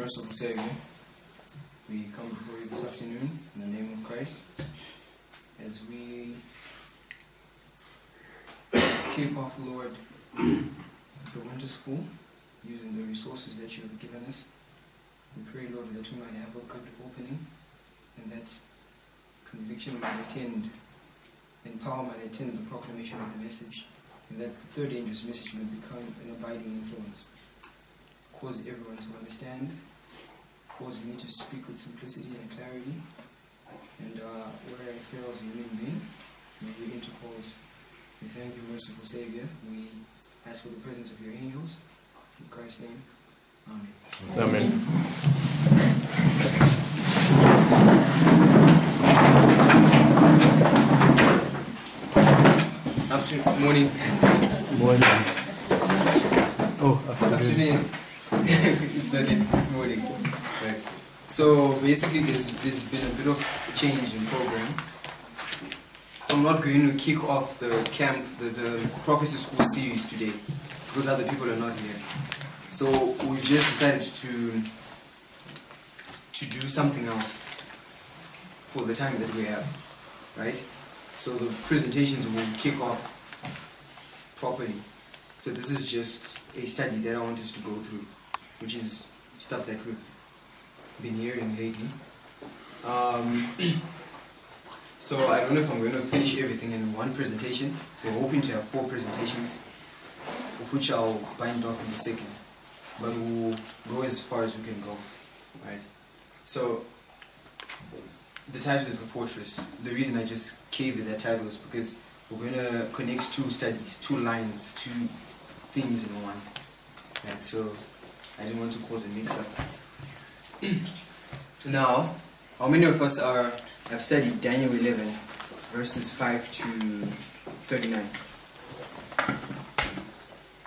merciful Savior, we come before you this afternoon in the name of Christ as we kick off, Lord, the winter school using the resources that you have given us. We pray, Lord, that we might have a good opening and that conviction might attend and power might attend the proclamation of the message, and that the third angel's message may become an abiding influence. Cause everyone to understand, cause me to speak with simplicity and clarity, and where I fail as a human being, may you interpose. We thank you, merciful Savior. We ask for the presence of your angels. In Christ's name, Amen. Amen. Morning. Morning. Oh, afternoon. It's not yet, it's morning. Right. So basically there's been a bit of a change in program. I'm not going to kick off the camp, the prophecy school series today because other people are not here. So we've just decided to do something else for the time that we have, right? So the presentations will kick off properly. So this is just a study that I want us to go through, which is stuff that we've been hearing lately. So I don't know if I'm going to finish everything in one presentation. We're hoping to have 4 presentations, of which I'll bind off in a second. But we'll go as far as we can go, right? So the title is The Fotress. The reason I just gave it that title is because we're going to connect 2 studies, 2 lines, 2 things in one. Right? So I didn't want to cause a mix-up. Now, how many of us have studied Daniel 11, verses 5 to 39?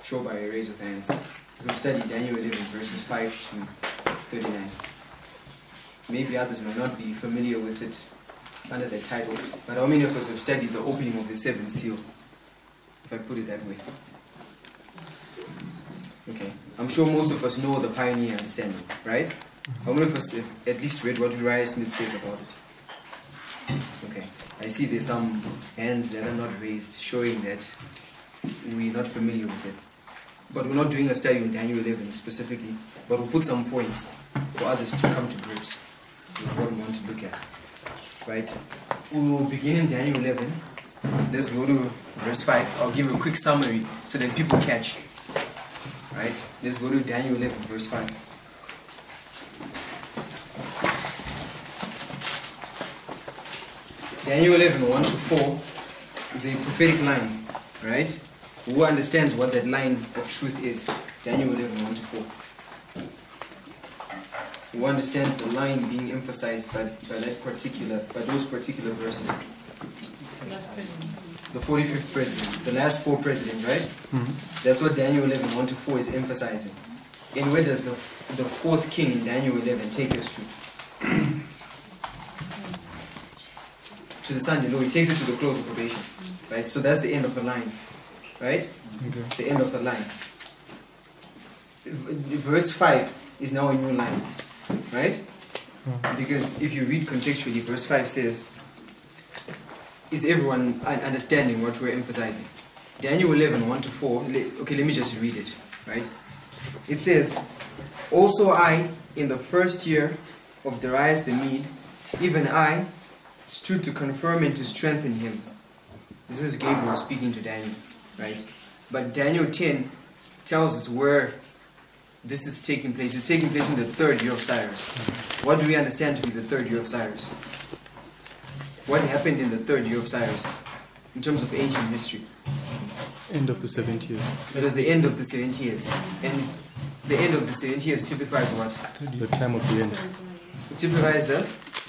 Show by a raise of hands. We've studied Daniel 11, verses 5 to 39. Maybe others might not be familiar with it under that title, but how many of us have studied the opening of the 7th seal, if I put it that way? Okay, I'm sure most of us know the pioneer understanding, right? How many of us have at least read what Uriah Smith says about it? Okay, I see there's some hands that are not raised, showing that we're not familiar with it. But we're not doing a study on Daniel 11 specifically, but we'll put some points for others to come to grips with what we want to look at. Right? We'll begin in Daniel 11. Let's go to verse 5. I'll give a quick summary so that people catch. Right? Let's go to Daniel 11, verse 5. Daniel 11, 1 to 4 is a prophetic line. Right? Who understands what that line of truth is? Daniel 11, 1 to 4. Who understands the line being emphasized by those particular verses? The 45th president, the last 4 presidents, right? Mm-hmm. That's what Daniel 11, 1 to 4 is emphasizing. And where does the 4th king in Daniel 11 take us to? To the son-in-law. He takes it to the close of probation, right? So that's the end of the line, right? Okay. It's the end of the line. Verse 5 is now a new line. Right? Because if you read contextually, verse 5 says, is everyone understanding what we're emphasizing? Daniel 11, 1 to 4, okay, let me just read it, right? It says, also I, in the first year of Darius the Mede, even I, stood to confirm and to strengthen him. This is Gabriel speaking to Daniel, right? But Daniel 10 tells us where this is taking place. It's taking place in the 3rd year of Cyrus. What do we understand to be the 3rd year of Cyrus? What happened in the 3rd year of Cyrus in terms of ancient history? End of the 70 years. It was the end of the 70 years. And the end of the 70 years typifies what? The time of the end. It typifies the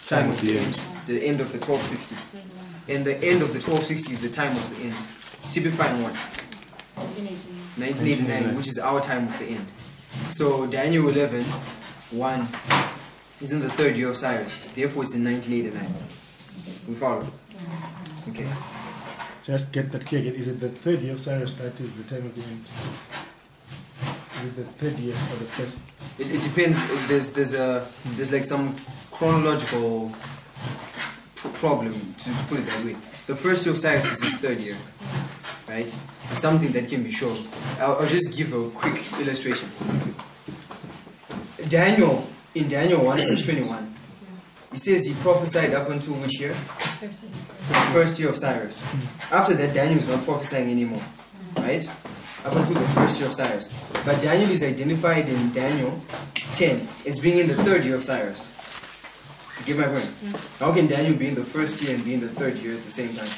time of the end. The end of the 1260. And the end of the 1260 is the time of the end. Typifying what? 1989, which is our time of the end. So Daniel 11, 1 is in the 3rd year of Cyrus. Therefore it's in 1989. We follow? Okay. Just get that clear again. Is it the 3rd year of Cyrus that is the time of the end? Is it the 3rd year or the first? It depends. There's like some chronological problem, to put it that way. The first year of Cyrus is his third year, right? It's something that can be shown. I'll just give a quick illustration. Daniel, in Daniel 1 verse 21, he says he prophesied up until which year? First year of Cyrus. After that, Daniel is not prophesying anymore, right? Up until the first year of Cyrus. But Daniel is identified in Daniel 10 as being in the third year of Cyrus. You get my point? How can Daniel be in the first year and be in the third year at the same time?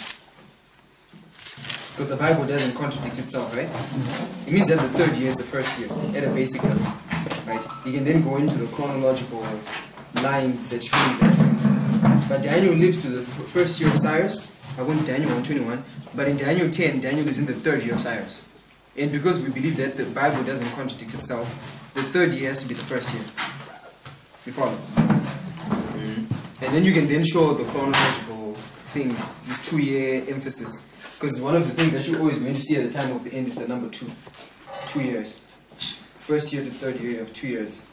Because the Bible doesn't contradict itself, right? It means that the third year is the first year at a basic level, right? You can then go into the chronological lines that show you the truth. But Daniel lives to the first year of Cyrus. I went to Daniel 1:21. But in Daniel 10, Daniel is in the third year of Cyrus. And because we believe that the Bible doesn't contradict itself, the third year has to be the first year. You follow? And then you can then show the chronological things, this 2-year emphasis. Because one of the things that you're always going to see at the time of the end is the number 2. 2 years. First year to third year of 2 years.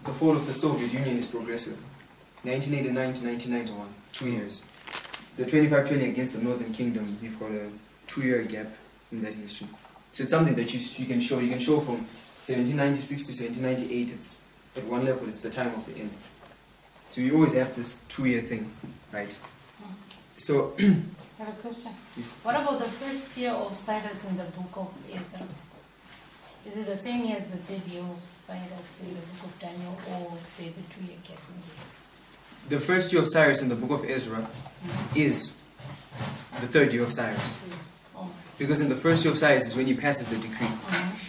The fall of the Soviet Union is progressive. 1989 to 1991, 2 years. The 25-20 against the Northern Kingdom, you've got a 2-year gap in that history. So it's something that you can show. You can show from 1796 to 1798, it's at one level, it's the time of the end. So you always have this 2-year thing, right? So, I have a question. Yes. What about the first year of Cyrus in the book of Ezra? Is it the same year as the third year of Cyrus in the book of Daniel, or there's a 2-year gap in there? The first year of Cyrus in the book of Ezra is the third year of Cyrus. Oh. Because in the first year of Cyrus is when he passes the decree.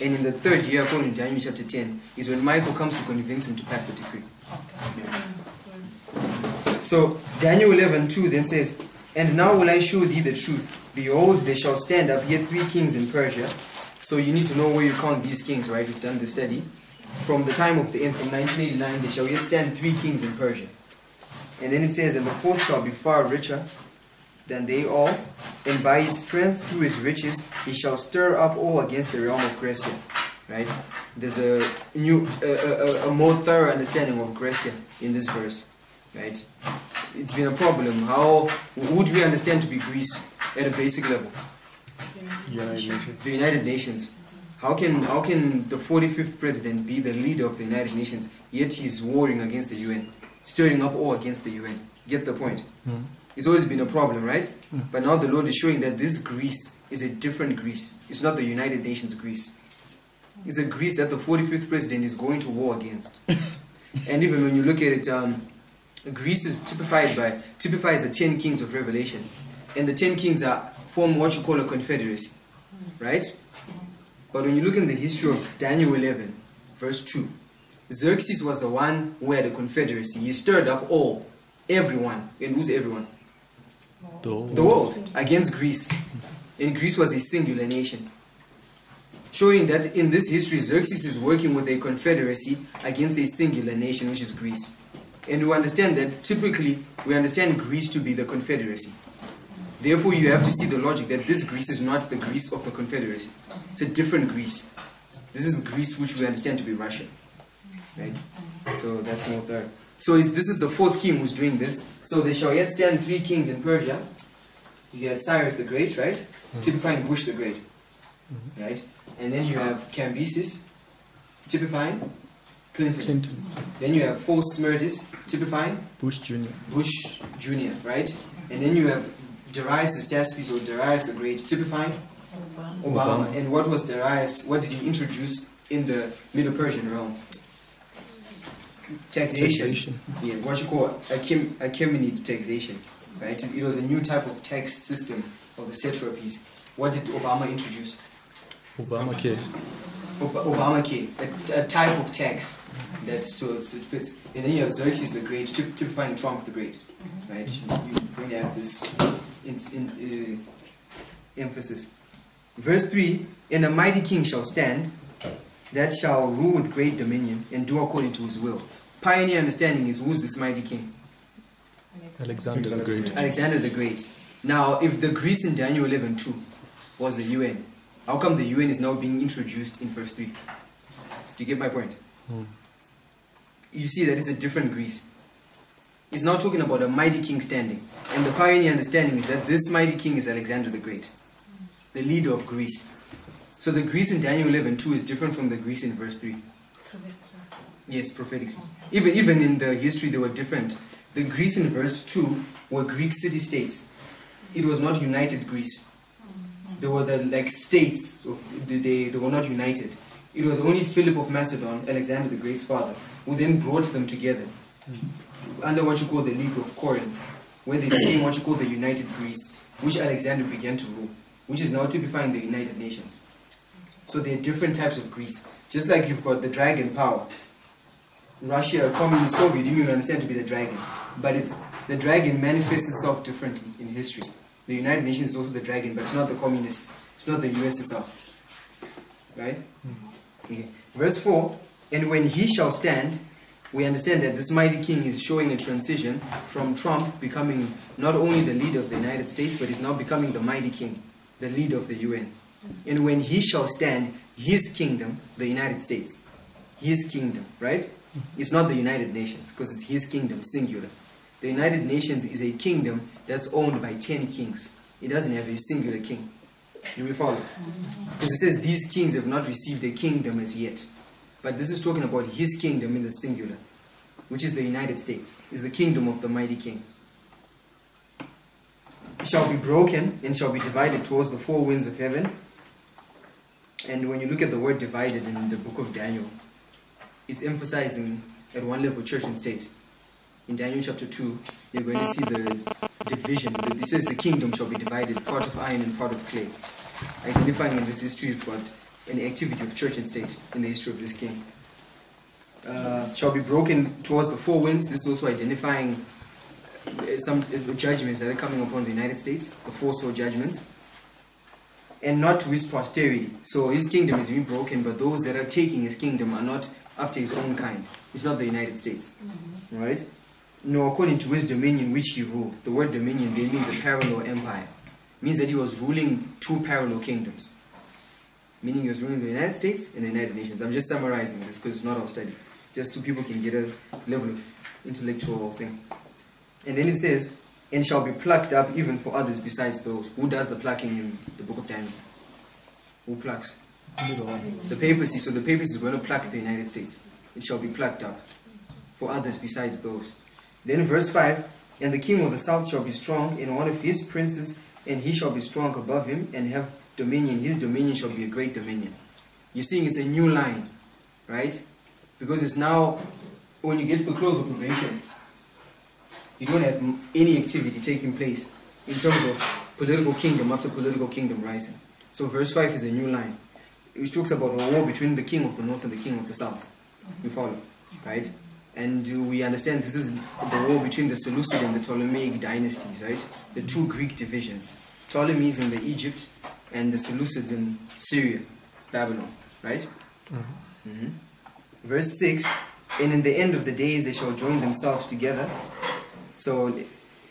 And in the third year, according to Daniel chapter 10, is when Michael comes to convince him to pass the decree. Okay. So Daniel 11:2 then says, "And now will I show thee the truth. Behold, there shall stand up yet 3 kings in Persia." So you need to know where you count these kings, right? We've done the study. From the time of the end, from 1989, there shall yet stand 3 kings in Persia. And then it says, "And the fourth shall be far richer than they all, and by his strength through his riches he shall stir up all against the realm of Grecia." Right? There's a more thorough understanding of Grecia in this verse. Right? It's been a problem. How would we understand to be Greece at a basic level? The United Nations. How can the 45th president be the leader of the United Nations, yet he's warring against the UN, stirring up all against the UN? Get the point? It's always been a problem, right? But now the Lord is showing that this Greece is a different Greece. It's not the United Nations Greece. It's a Greece that the 45th president is going to war against. And even when you look at it, Greece is typifies the 10 kings of Revelation. And the 10 kings form what you call a confederacy. Right? But when you look in the history of Daniel 11, verse 2, Xerxes was the one who had a confederacy. He stirred up everyone. And who's everyone? The world. Against Greece. And Greece was a singular nation. Showing that in this history, Xerxes is working with a confederacy against a singular nation, which is Greece. And we understand that, typically, we understand Greece to be the confederacy. Therefore, you have to see the logic that this Greece is not the Greece of the confederacy. It's a different Greece. This is Greece which we understand to be Russia. Right? So that's more third. So this is the 4th king who's doing this. So there shall yet stand 3 kings in Persia. You had Cyrus the Great, right? Typifying Bush the Great. Right? And then you have Cambyses, typifying Clinton. Then you have 4 Smerdis, typifying Bush Jr. Bush Jr., right? And then you have Darius Astaspes, or Darius the Great, typifying Obama. And what was Darius? What did he introduce in the Middle Persian realm? Taxation. Yeah, what you call Achaemenid taxation, right? It was a new type of tax system of the satrapies. What did Obama introduce? Obamacare. Obamacare, a type of tax that so it fits. And then you have Xerxes the Great, typifying Trump the Great, right? You're going to have this emphasis. Verse 3, "And a mighty king shall stand, that shall rule with great dominion, and do according to his will." Pioneer understanding is, who's this mighty king? Alexander the Great. Alexander the Great. Now, if the Greece in Daniel 11:2 was the UN, how come the UN is now being introduced in verse 3? Do you get my point? you see that it's a different Greece. It's not talking about a mighty king standing. And the pioneer understanding is that this mighty king is Alexander the Great, the leader of Greece. So the Greece in Daniel 11:2 is different from the Greece in verse 3. Yes, prophetically. Even in the history they were different. The Greece in verse 2 were Greek city-states. It was not united Greece. They were the like states, they were not united. It was only Philip of Macedon, Alexander the Great's father, who then brought them together under what you call the League of Corinth, where they became what you call the United Greece, which Alexander began to rule, which is now typifying the United Nations. So there are different types of Greece. Just like you've got the dragon power. Russia, communist Soviet Union, understand to be the dragon. But the dragon manifests itself differently in history. The United Nations is also the dragon, but it's not the communists. It's not the USSR. Right? Okay. Verse 4, and when he shall stand, we understand that this mighty king is showing a transition from Trump becoming not only the leader of the United States, but he's now becoming the mighty king, the leader of the UN. And when he shall stand, his kingdom, the United States, his kingdom, right? It's not the United Nations, because it's his kingdom, singular. The United Nations is a kingdom that's owned by 10 kings. It doesn't have a singular king. Do we follow? Because it says these kings have not received a kingdom as yet. But this is talking about his kingdom in the singular, which is the United States, is the kingdom of the mighty king. It shall be broken and shall be divided towards the four winds of heaven. And when you look at the word divided in the book of Daniel, it's emphasizing at one level church and state. In Daniel chapter 2, you're going to see the division. It says the kingdom shall be divided, part of iron and part of clay. Identifying in this history what an activity of church and state in the history of this king. Shall be broken towards the four winds. This is also identifying some judgments that are coming upon the United States, the four sore judgments. And not to his posterity. So his kingdom is being broken, but those that are taking his kingdom are not after his own kind. It's not the United States. Right? No, according to his dominion which he ruled. The word dominion there means a parallel empire. It means that he was ruling two parallel kingdoms. Meaning he was ruling the United States and the United Nations. I'm just summarizing this because it's not our study. Just so people can get a level of intellectual thing. And then it says, and shall be plucked up even for others besides those. Who does the plucking in the book of Daniel? Who plucks? The papacy. So the papacy is going to pluck the United States. It shall be plucked up for others besides those. Then verse 5, and the king of the south shall be strong, and one of his princes, and he shall be strong above him, and have dominion. His dominion shall be a great dominion. You're seeing it's a new line, right? Because it's now, when you get to the close of probation, you don't have any activity taking place in terms of political kingdom after political kingdom rising. So verse 5 is a new line, which talks about a war between the king of the north and the king of the south. You follow, right? And we understand this is the war between the Seleucid and the Ptolemaic dynasties, right? The two Greek divisions. Ptolemies in the Egypt and the Seleucids in Syria, Babylon, right? Verse 6, and in the end of the days they shall join themselves together. So,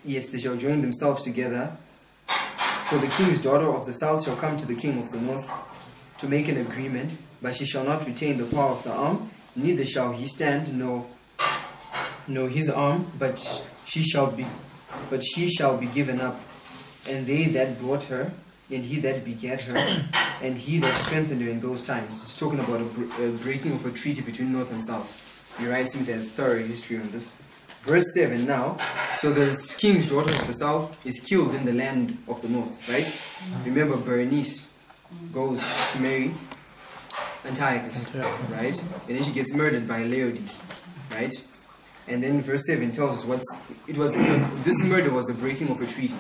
yes, they shall join themselves together. For the king's daughter of the south shall come to the king of the north to make an agreement, but she shall not retain the power of the arm, neither shall he stand, no his arm, but she shall be given up. And they that brought her, and he that begat her, and he that strengthened her in those times. It's talking about a breaking of a treaty between north and south. Uriah Smith has thorough history on this. Verse 7 now, so the king's daughter of the south is killed in the land of the north, right? Remember, Berenice goes to marry Antiochus, right? And then she gets murdered by Laodice, right? And then verse 7 tells us this murder was the breaking of a treaty,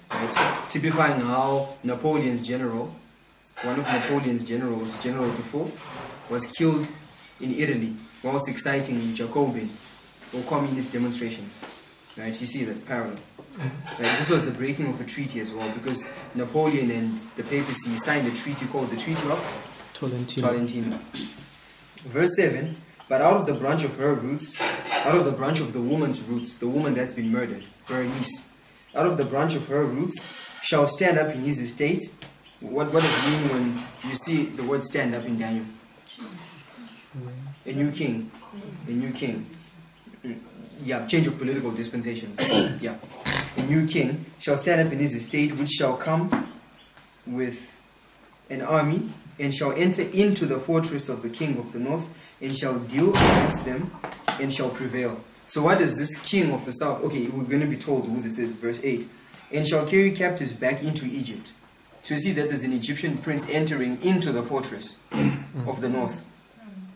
right? Typifying how Napoleon's general, one of Napoleon's generals, General Dufour, was killed in Italy whilst exciting Jacobin or communist demonstrations, right? You see that parallel. Right? This was the breaking of a treaty as well, because Napoleon and the papacy signed a treaty called the Treaty of Tolentino. Verse 7, but out of the branch of her roots, out of the branch of the woman's roots, the woman that's been murdered, Berenice, out of the branch of her roots shall stand up in his estate. What does it mean when you see the word stand up in Daniel? A new king. A new king. Yeah, change of political dispensation. Yeah. A new king shall stand up in his estate, which shall come with an army, and shall enter into the fortress of the king of the north, and shall deal against them, and shall prevail. So what does this king of the south, okay, we're going to be told who this is, verse 8. And shall carry captives back into Egypt. So you see that there's an Egyptian prince entering into the fortress of the north.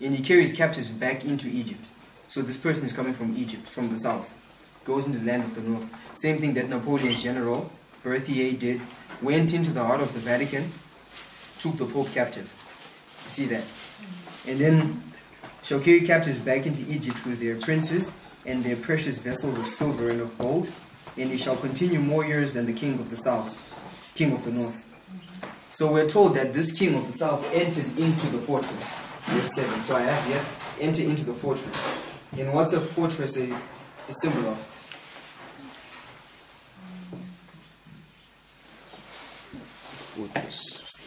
And he carries captives back into Egypt. So this person is coming from Egypt, from the south. Goes into the land of the north. Same thing that Napoleon's general, Berthier, did. Went into the heart of the Vatican, took the Pope captive. You see that? And then shall carry captives back into Egypt with their princes and their precious vessels of silver and of gold. And he shall continue more years than the king of the south, king of the north. So we're told that this king of the south enters into the fortress. Verse 7. So I have here, enter into the fortress. And what's a fortress a symbol of?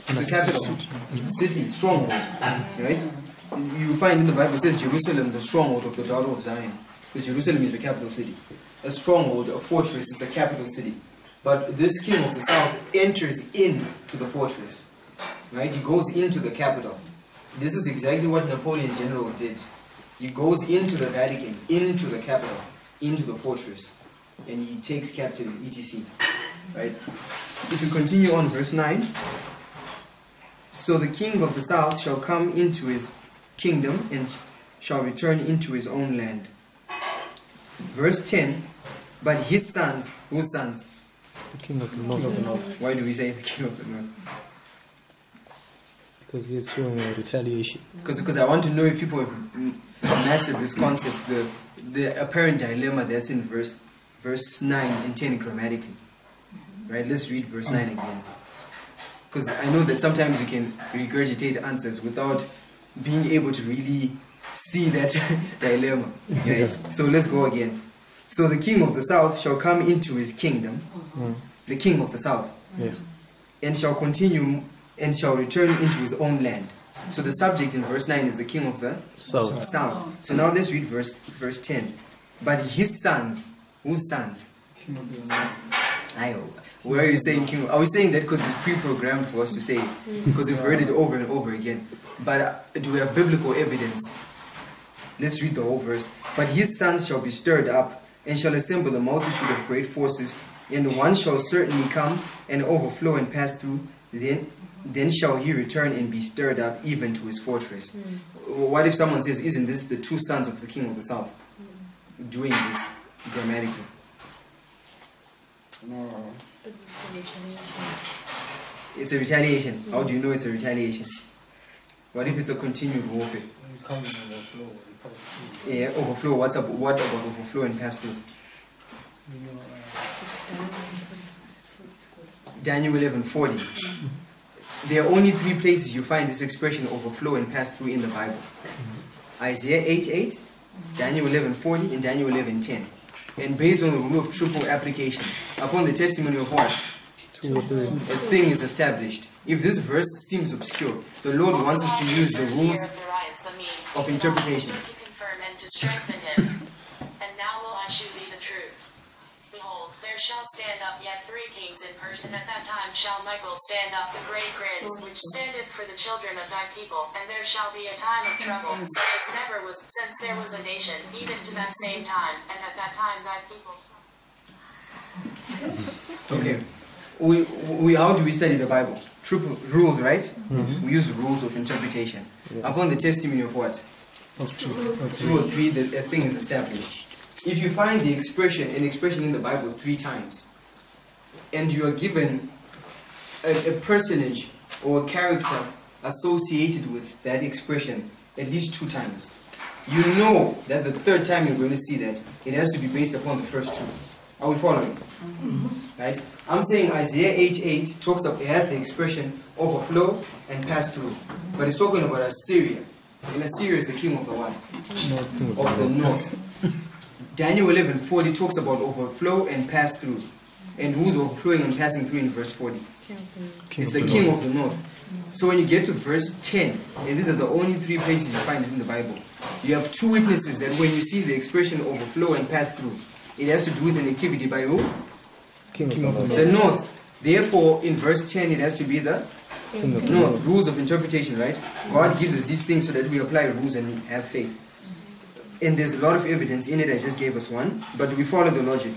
It's a capital. City, stronghold. Right? You find in the Bible, it says Jerusalem, the stronghold of the daughter of Zion. Because Jerusalem is the capital city. A stronghold, a fortress, is a capital city. But this king of the south enters into the fortress. Right? He goes into the capital. This is exactly what Napoleon General did. He goes into the Vatican, into the capital, into the fortress, and he takes captive etc. Right? If you continue on verse 9, so the king of the south shall come into his kingdom and shall return into his own land. Verse 10, but his sons, whose sons? The king of the north. Why do we say the king of the north? Because he is showing a retaliation. Because I want to know if people have mastered this concept, the apparent dilemma that's in verse 9 and 10 grammatically. Right? Let's read verse 9 again. Because I know that sometimes you can regurgitate answers without being able to really see that dilemma. Right? So let's go again. So the king of the south shall come into his kingdom, the king of the south, and shall continue and shall return into his own land. So the subject in verse 9 is the king of the south. So now let's read verse 10. But his sons, whose sons? King of the south. Where are you saying king? Are we saying that because it's pre-programmed for us to say it? Because we've heard it over and over again. But do we have biblical evidence? Let's read the whole verse. But his sons shall be stirred up, and shall assemble a multitude of great forces, and one shall certainly come and overflow and pass through. Then shall he return and be stirred up even to his fortress. What if someone says, isn't this the two sons of the king of the south doing this grammatically? No. It's a retaliation. How do you know it's a retaliation? What if it's a continued warfare? Yeah, overflow. What about overflow and pass through? Daniel 11:40. There are only three places you find this expression overflow and pass through in the Bible. Isaiah 8:8, Daniel 11:40, and Daniel 11:10. And based on the rule of triple application, upon the testimony of what? A thing is established. If this verse seems obscure, the Lord wants us to use the rules of interpretation. To strengthen him. And now will I shew thee the truth. Behold, there shall stand up yet 3 kings in Persia, and at that time shall Michael stand up, the great prince, which standeth for the children of thy people. And there shall be a time of trouble, since there was a nation, even to that same time, and at that time thy people. Okay. We how do we study the Bible? Triple rules, right? We use rules of interpretation. Upon the testimony of what? Of 2 or 3, a thing is established. If you find an expression in the Bible 3 times, and you are given a personage or a character associated with that expression at least 2 times, you know that the 3rd time you're going to see that, it has to be based upon the first 2. Are we following? Right? I'm saying Isaiah 8:8 talks of, it has the expression overflow and pass through, but it's talking about Assyria. And Assyria is the king of the what? Of the north. Daniel 11:40 talks about overflow and pass through. And who's overflowing and passing through in verse 40? It's the king of the north. So when you get to verse 10, and these are the only 3 places you find it in the Bible, you have 2 witnesses that when you see the expression overflow and pass through, it has to do with an activity by who? King of The north. Therefore, in verse 10, it has to be the north. Rules of interpretation, right? God gives us these things so that we apply rules and have faith. And there's a lot of evidence in it. I just gave us one, but we follow the logic.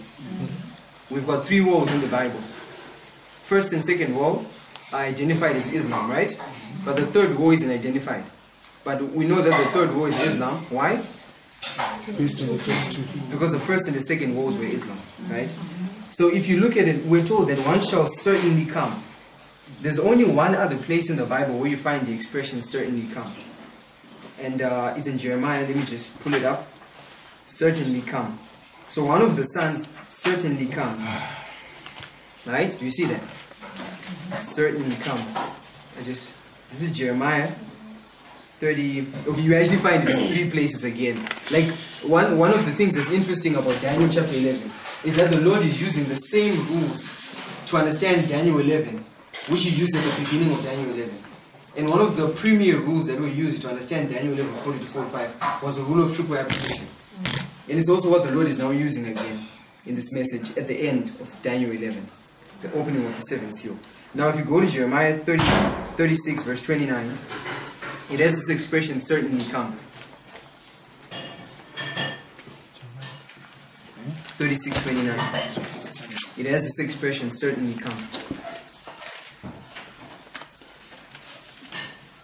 We've got 3 woes in the Bible. First and second woe are identified as Islam, right? But the third woe isn't identified. But we know that the third woe is Islam. Why? Because the first and the second woes were Islam, right? So if you look at it, we're told that one shall certainly come. There's only one other place in the Bible where you find the expression certainly come. And it's in Jeremiah. Let me just pull it up. Certainly come. So one of the sons certainly comes. Right? Do you see that? Certainly come. This is Jeremiah 30. Okay, you actually find it in 3 places again. Like one of the things that's interesting about Daniel chapter 11 is that the Lord is using the same rules to understand Daniel 11, which he used at the beginning of Daniel 11. And one of the premier rules that were used to understand Daniel 11, 40 to 45 was the rule of triple application. And it's also what the Lord is now using again in this message at the end of Daniel 11, the opening of the 7th seal. Now if you go to Jeremiah 36 verse 29, it has this expression, certainly come. 36:29. It has this expression, certainly come.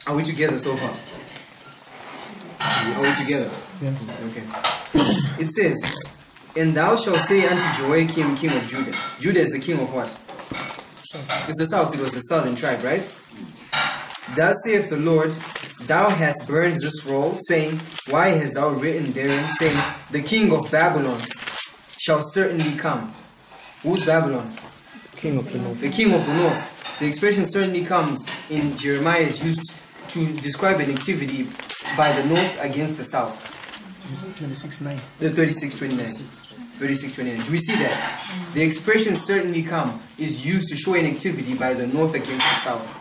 Are we together so far? Are we together? Yeah. Okay. It says, and thou shalt say unto Joachim, king of Judah. Judah is the king of what? South. It's the south. It was the southern tribe, right? Thus saith the Lord, thou hast burned this roll, saying, why hast thou written therein, saying, the king of Babylon shall certainly come. Who's Babylon? King of the north. The king of the north. The expression certainly comes in Jeremiah is used to describe an activity by the north against the south. 26:9. The 36:29. 36:29. Do we see that? The expression certainly come is used to show an activity by the north against the south.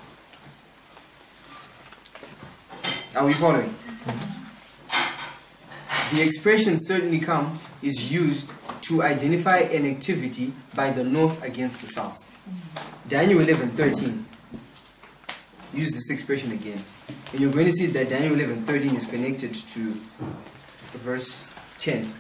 Are we following? The expression certainly come is used to identify an activity by the north against the south. Daniel 11:13. Use this expression again. And you're going to see that Daniel 11:13 is connected to verse 10.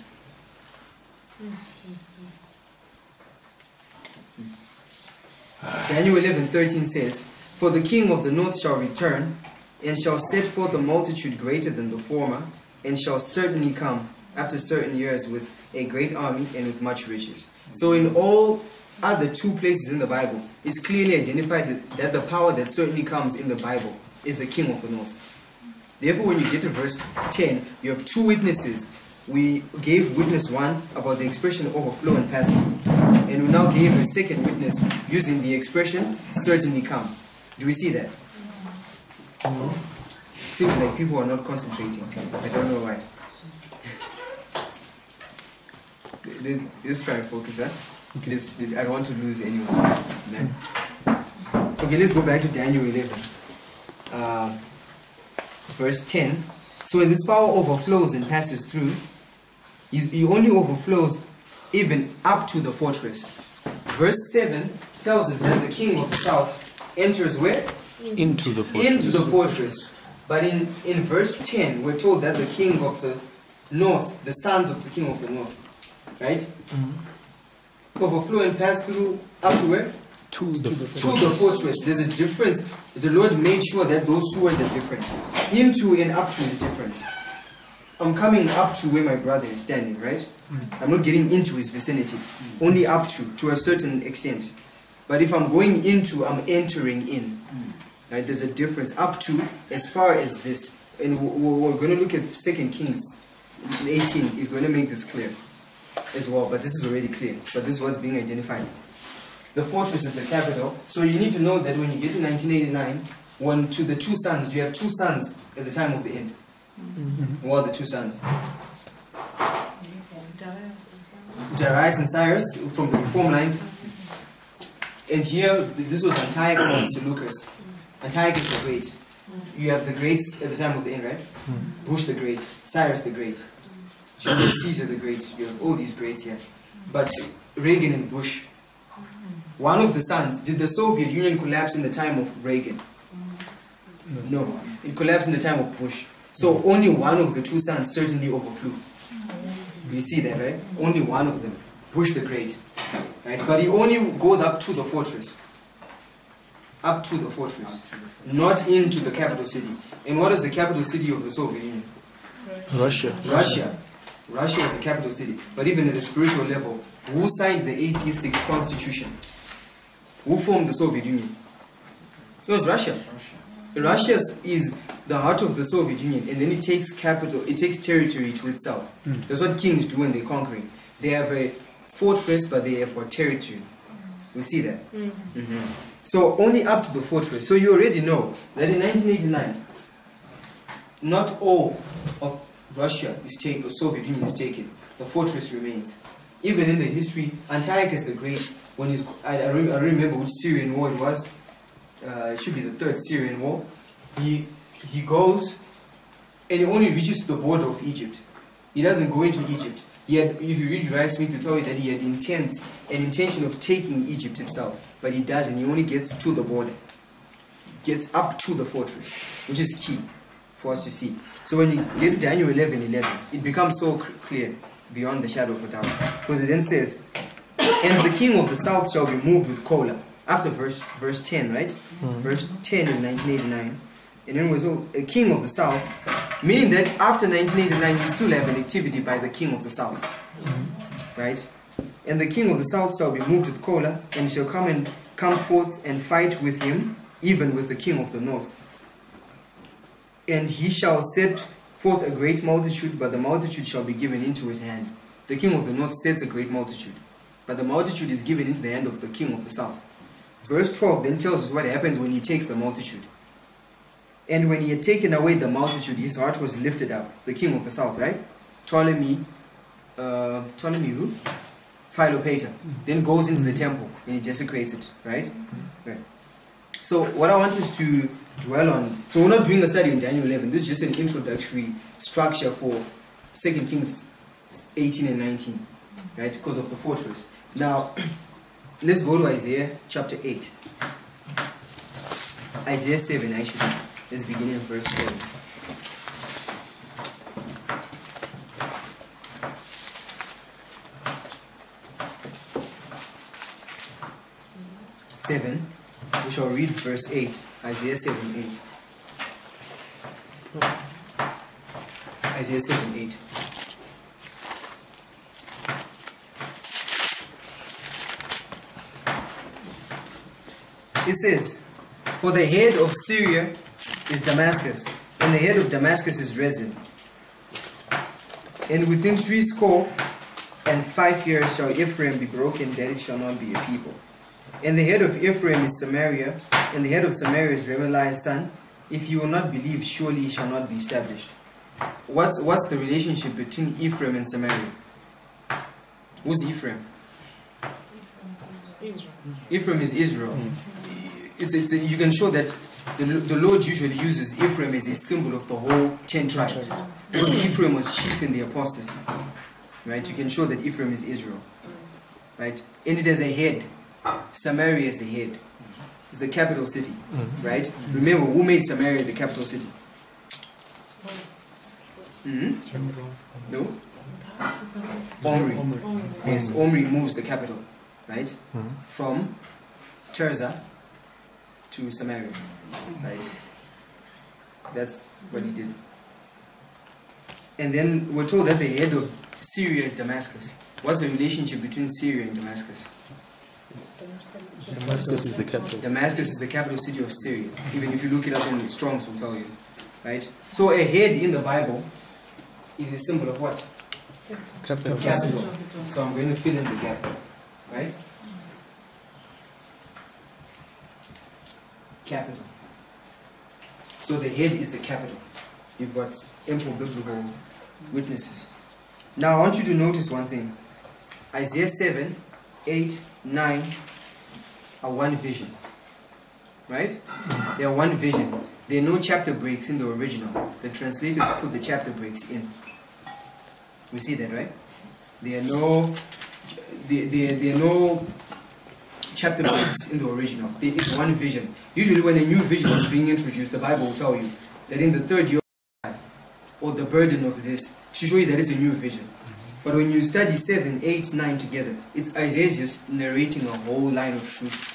Daniel 11:13 says, for the king of the north shall return, and shall set forth a multitude greater than the former, and shall certainly come after certain years with a great army and with much riches. So in all other 2 places in the Bible, it's clearly identified that the power that certainly comes in the Bible is the king of the north. Therefore, when you get to verse 10, you have 2 witnesses. We gave witness 1 about the expression overflow and pass through. And we now gave a second witness using the expression certainly come. Do we see that? Seems like people are not concentrating. I don't know why. Let's try and focus, huh? Okay. I don't want to lose anyone. No. Okay, let's go back to Daniel 11. Verse 10. So when this power overflows and passes through, he only overflows even up to the fortress. Verse 7 tells us that the king of the south enters where? Into the fortress. Into the fortress. But in verse 10, we're told that the king of the north, the sons of the king of the north, right? Mm-hmm. Overflow and pass through up to where? To the fortress. There's a difference. The Lord made sure that those 2 words are different. Into and up to is different. I'm coming up to where my brother is standing, right? I'm not getting into his vicinity. Only up to a certain extent. But if I'm going into, I'm entering in. Right? There's a difference. Up to, as far as this. And we're going to look at 2 Kings 18. Is going to make this clear as well. But this is already clear. But this was being identified. The fortress is the capital. So you need to know that when you get to 1989, when to the 2 sons, you have 2 sons at the time of the end. Who are the 2 sons? Darius and Cyrus from the reform lines. And here, this was Antiochus and Seleucus. Antiochus the Great. You have the greats at the time of the end, right? Bush the Great, Cyrus the Great, Julius Caesar the Great. You have all these greats here. But Reagan and Bush, one of the sons, did the Soviet Union collapse in the time of Reagan? No, it collapsed in the time of Bush. So only one of the two sons certainly overflew. You see that, right? Only one of them, Bush the Great, right? But he only goes up to the fortress. Up to the fortress, not into the capital city. And what is the capital city of the Soviet Union? Russia. Russia. Russia is the capital city. But even at a spiritual level, who signed the atheistic constitution? Who formed the Soviet Union? It was Russia. Russia is the heart of the Soviet Union, and then it takes capital, it takes territory to itself. That's what kings do when they're conquering. They have a fortress, but they have got territory. We see that. So only up to the fortress. So you already know that in 1989, not all of Russia is taken, or Soviet Union is taken. The fortress remains. Even in the history, Antiochus the Great, when he's, I remember which Syrian war it was. It should be the third Syrian war. He goes and he only reaches to the border of Egypt. He doesn't go into Egypt. He had, if you read Rice Smith, to tell you that he had an intention of taking Egypt itself, but he doesn't. He only gets to the border, gets up to the fortress, which is key for us to see. So when you get to Daniel 11:11, it becomes so clear beyond the shadow of a doubt, because it then says, "And the king of the south shall be moved with choler." After verse 10, right? Verse 10 is 1989. And then was a king of the south, meaning that after 1989 you still have an activity by the king of the south. Right? And the king of the south shall be moved with choler, and shall come forth and fight with him, even with the king of the north. And he shall set forth a great multitude, but the multitude shall be given into his hand. The king of the north sets a great multitude, but the multitude is given into the hand of the king of the south. Verse 12 then tells us what happens when he takes the multitude. And when he had taken away the multitude, his heart was lifted up. The king of the south, right? Ptolemy who? Philopator. Then goes into the temple and he desecrates it, right? Right. So what I want us to dwell on, so we're not doing a study in Daniel 11. This is just an introductory structure for 2 Kings 18 and 19, right? Because of the fortress. Now, let's go to Isaiah chapter 8. Isaiah 7, actually. Let's begin in verse 7. We shall read verse 8. Isaiah 7, 8. Isaiah 7, 8. It says, "For the head of Syria is Damascus, and the head of Damascus is Rezin. And within 65 years shall Ephraim be broken, that it shall not be a people. And the head of Ephraim is Samaria, and the head of Samaria is Remaliah's son. If you will not believe, surely he shall not be established." What's the relationship between Ephraim and Samaria? Who's Ephraim? Ephraim is Israel. You can show that the Lord usually uses Ephraim as a symbol of the whole 10 tribes. Because Ephraim was chief in the apostasy. Right? You can show that Ephraim is Israel. Right? And it has a head. Samaria is the head. It's the capital city. Right? Remember, who made Samaria the capital city? No? Omri. Yes, Omri moves the capital. Right? From Tirzah to Samaria. Right? That's what he did. And then we're told that the head of Syria is Damascus. What's the relationship between Syria and Damascus? Damascus is the capital. Damascus is the capital city of Syria. Even if you look it up in Strong's, will tell you. Right? So a head in the Bible is a symbol of what? Capital. So I'm going to fill in the gap. Right? Capital. So the head is the capital. You've got ample biblical witnesses. Now I want you to notice one thing. Isaiah 7, 8, 9, are one vision. Right? They are one vision. There are no chapter breaks in the original. The translators put the chapter breaks in. We see that, right? There are no chapter breaks in the original. There is one vision. Usually when a new vision is being introduced, the Bible will tell you that in the third year or the burden of this, to show you that it's a new vision. But when you study 7, 8, 9 together, it's Isaiah just narrating a whole line of truth.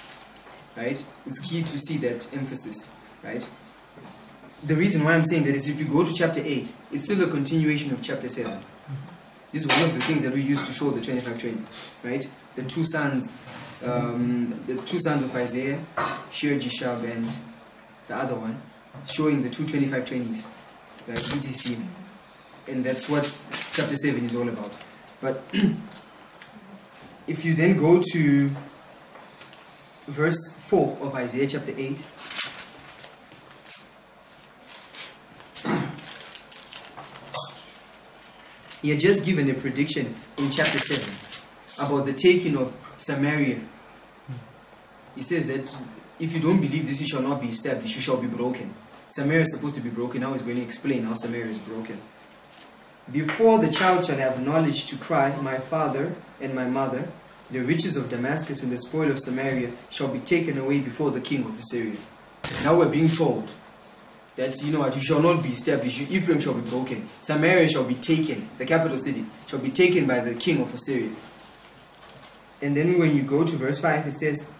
Right? It's key to see that emphasis. Right? The reason why I'm saying that is if you go to chapter 8, it's still a continuation of chapter 7. This is one of the things that we use to show the 25-20. Right? The two sons of Isaiah, Shear, Jishab, and the other one, showing the two 25-20s. Right? BTC. And that's what chapter 7 is all about. But if you then go to verse 4 of Isaiah chapter 8, he had just given a prediction in chapter 7 about the taking of Samaria. He says that if you don't believe this, it shall not be established, you shall be broken. Samaria is supposed to be broken. Now he's going to explain how Samaria is broken. Before the child shall have knowledge to cry, my father and my mother, the riches of Damascus and the spoil of Samaria shall be taken away before the king of Assyria. Now we're being told that, you know what, you shall not be established, Ephraim shall be broken, Samaria shall be taken, the capital city, shall be taken by the king of Assyria. And then when you go to verse 5, it says,